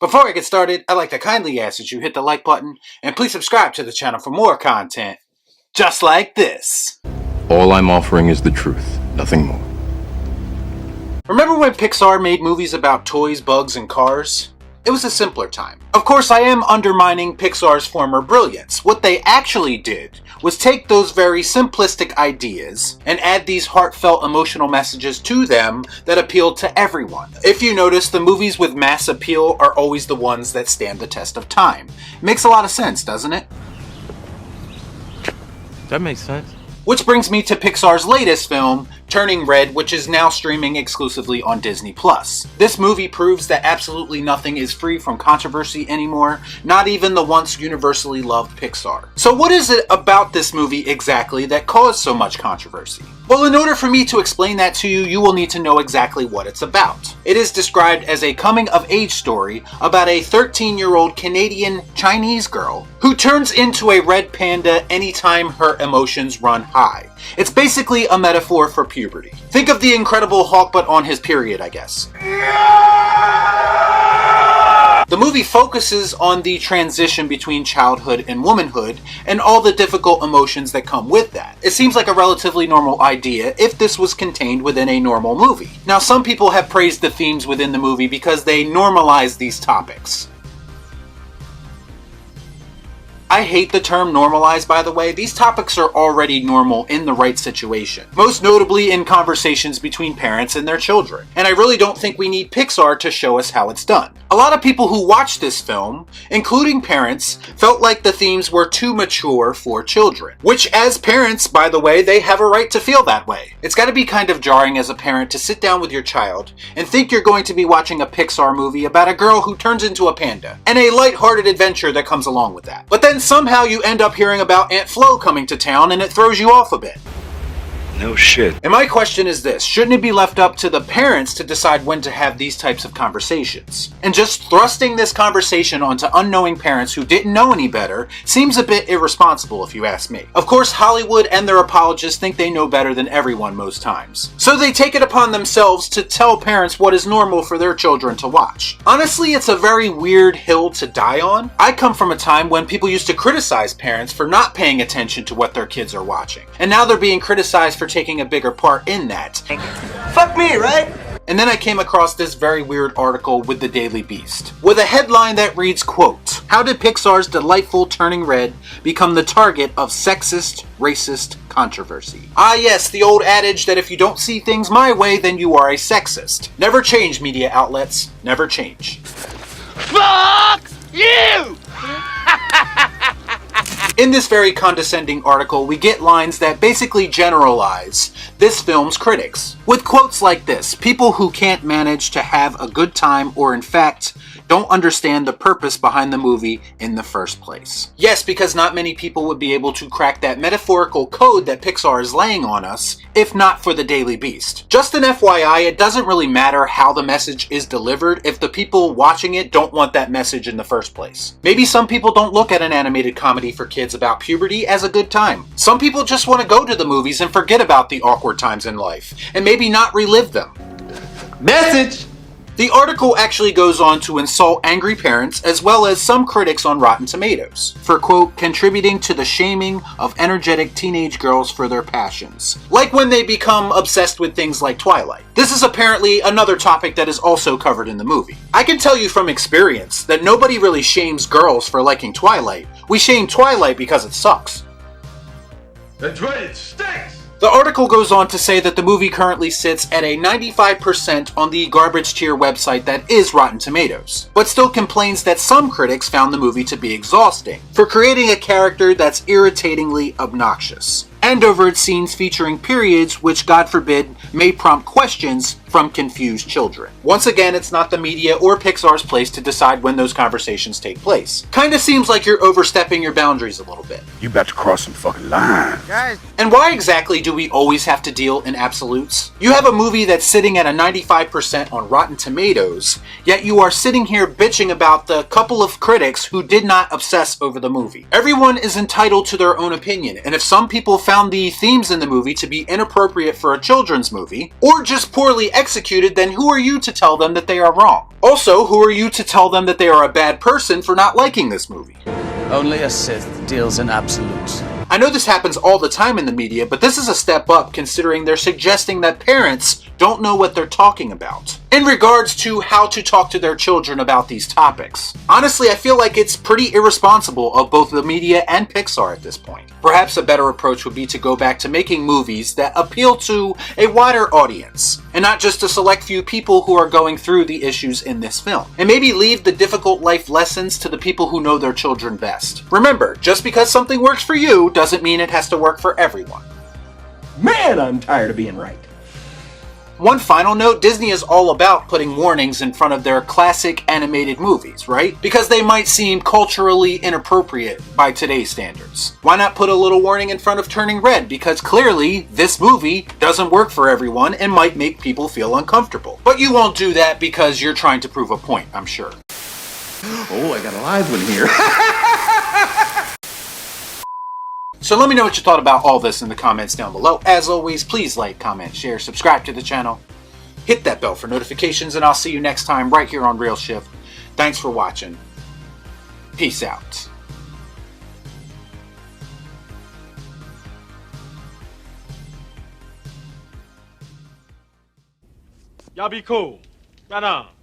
Before I get started, I'd like to kindly ask that you hit the like button and please subscribe to the channel for more content just like this. All I'm offering is the truth, nothing more. Remember when Pixar made movies about toys, bugs, and cars? It was a simpler time. Of course, I am undermining Pixar's former brilliance. What they actually did was take those very simplistic ideas and add these heartfelt emotional messages to them that appealed to everyone. If you notice, the movies with mass appeal are always the ones that stand the test of time. Makes a lot of sense, doesn't it? That makes sense. Which brings me to Pixar's latest film, Turning Red, which is now streaming exclusively on Disney+. This movie proves that absolutely nothing is free from controversy anymore, not even the once universally loved Pixar. So what is it about this movie exactly that caused so much controversy? Well, in order for me to explain that to you, you will need to know exactly what it's about. It is described as a coming-of-age story about a 13-year-old Canadian Chinese girl who turns into a red panda anytime her emotions run high. It's basically a metaphor for puberty. Think of the Incredible Hulk, but on his period, I guess. The movie focuses on the transition between childhood and womanhood and all the difficult emotions that come with that. It seems like a relatively normal idea if this was contained within a normal movie. Now, some people have praised the themes within the movie because they normalize these topics. I hate the term normalized, by the way. These topics are already normal in the right situation. Most notably in conversations between parents and their children. And I really don't think we need Pixar to show us how it's done. A lot of people who watched this film, including parents, felt like the themes were too mature for children. Which, as parents, by the way, they have a right to feel that way. It's gotta be kind of jarring as a parent to sit down with your child and think you're going to be watching a Pixar movie about a girl who turns into a panda, and a lighthearted adventure that comes along with that. But then somehow you end up hearing about Aunt Flo coming to town and it throws you off a bit. No shit. And my question is this: shouldn't it be left up to the parents to decide when to have these types of conversations? And just thrusting this conversation onto unknowing parents who didn't know any better seems a bit irresponsible if you ask me. Of course, Hollywood and their apologists think they know better than everyone most times. So they take it upon themselves to tell parents what is normal for their children to watch. Honestly, it's a very weird hill to die on. I come from a time when people used to criticize parents for not paying attention to what their kids are watching. And now they're being criticized for taking a bigger part in that. Fuck me, right? And then I came across this very weird article with the Daily Beast, with a headline that reads, quote, "How did Pixar's delightful Turning Red become the target of sexist, racist controversy?" Ah yes, the old adage that if you don't see things my way, then you are a sexist. Never change, media outlets. Never change. Fuck you! In this very condescending article, we get lines that basically generalize this film's critics. With quotes like this: people who can't manage to have a good time or in fact don't understand the purpose behind the movie in the first place. Yes, because not many people would be able to crack that metaphorical code that Pixar is laying on us, if not for the Daily Beast. Just an FYI, it doesn't really matter how the message is delivered if the people watching it don't want that message in the first place. Maybe some people don't look at an animated comedy for kids about puberty as a good time. Some people just want to go to the movies and forget about the awkward times in life, and maybe not relive them. Message! The article actually goes on to insult angry parents as well as some critics on Rotten Tomatoes for, quote, contributing to the shaming of energetic teenage girls for their passions, like when they become obsessed with things like Twilight. This is apparently another topic that is also covered in the movie. I can tell you from experience that nobody really shames girls for liking Twilight. We shame Twilight because it sucks. That's right, it stinks! The article goes on to say that the movie currently sits at a 95% on the garbage tier website that is Rotten Tomatoes, but still complains that some critics found the movie to be exhausting for creating a character that's irritatingly obnoxious. and over its scenes featuring periods which, God forbid, may prompt questions from confused children. Once again, it's not the media or Pixar's place to decide when those conversations take place. Kinda seems like you're overstepping your boundaries a little bit. You about to cross some fucking lines. Guys. And why exactly do we always have to deal in absolutes? You have a movie that's sitting at a 95% on Rotten Tomatoes, yet you are sitting here bitching about the couple of critics who did not obsess over the movie. Everyone is entitled to their own opinion, and if some people found the themes in the movie to be inappropriate for a children's movie, or just poorly executed, then who are you to tell them that they are wrong? Also, who are you to tell them that they are a bad person for not liking this movie? Only a Sith deals in absolutes. I know this happens all the time in the media, but this is a step up considering they're suggesting that parents don't know what they're talking about in regards to how to talk to their children about these topics. Honestly, I feel like it's pretty irresponsible of both the media and Pixar at this point. Perhaps a better approach would be to go back to making movies that appeal to a wider audience, and not just a select few people who are going through the issues in this film. And maybe leave the difficult life lessons to the people who know their children best. Remember, just because something works for you doesn't mean it has to work for everyone. Man, I'm tired of being right. One final note, Disney is all about putting warnings in front of their classic animated movies, right? Because they might seem culturally inappropriate by today's standards. Why not put a little warning in front of Turning Red? Because clearly, this movie doesn't work for everyone and might make people feel uncomfortable. But you won't do that because you're trying to prove a point, I'm sure. Oh, I got a live one here. So let me know what you thought about all this in the comments down below. As always, please like, comment, share, subscribe to the channel. Hit that bell for notifications, and I'll see you next time right here on Real Shift. Thanks for watching. Peace out. Y'all be cool. Right on.